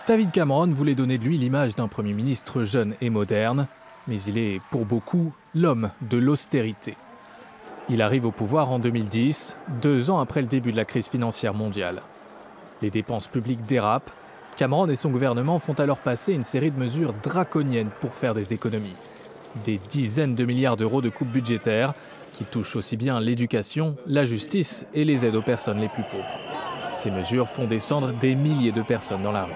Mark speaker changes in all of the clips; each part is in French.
Speaker 1: David Cameron voulait donner de lui l'image d'un Premier ministre jeune et moderne, mais il est, pour beaucoup, l'homme de l'austérité. Il arrive au pouvoir en 2010, 2 ans après le début de la crise financière mondiale. Les dépenses publiques dérapent. Cameron et son gouvernement font alors passer une série de mesures draconiennes pour faire des économies. Des dizaines de milliards d'euros de coupes budgétaires qui touchent aussi bien l'éducation, la justice et les aides aux personnes les plus pauvres. Ces mesures font descendre des milliers de personnes dans la rue.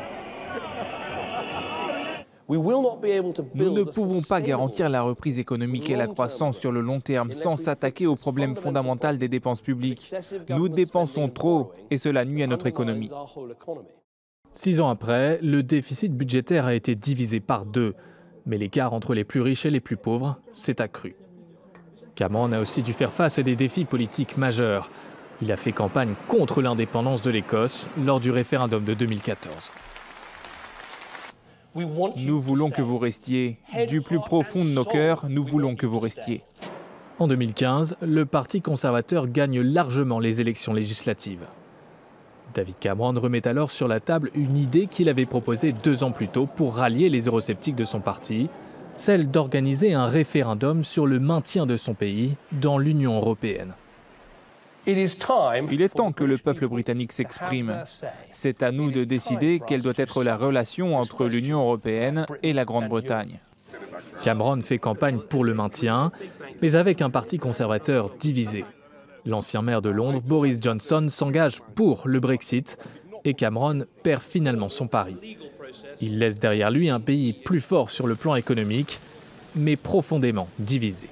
Speaker 2: Nous ne pouvons pas garantir la reprise économique et la croissance sur le long terme sans s'attaquer au problème fondamental des dépenses publiques. Nous dépensons trop et cela nuit à notre économie.
Speaker 1: 6 ans après, le déficit budgétaire a été divisé par 2, mais l'écart entre les plus riches et les plus pauvres s'est accru. Cameron a aussi dû faire face à des défis politiques majeurs. Il a fait campagne contre l'indépendance de l'Écosse lors du référendum de 2014.
Speaker 2: Nous voulons que vous restiez. Du plus profond de nos cœurs, nous voulons que vous restiez.
Speaker 1: En 2015, le Parti conservateur gagne largement les élections législatives. David Cameron remet alors sur la table une idée qu'il avait proposée 2 ans plus tôt pour rallier les eurosceptiques de son parti, celle d'organiser un référendum sur le maintien de son pays dans l'Union européenne.
Speaker 2: Il est temps que le peuple britannique s'exprime. C'est à nous de décider quelle doit être la relation entre l'Union européenne et la Grande-Bretagne.
Speaker 1: Cameron fait campagne pour le maintien, mais avec un parti conservateur divisé. L'ancien maire de Londres, Boris Johnson, s'engage pour le Brexit et Cameron perd finalement son pari. Il laisse derrière lui un pays plus fort sur le plan économique, mais profondément divisé.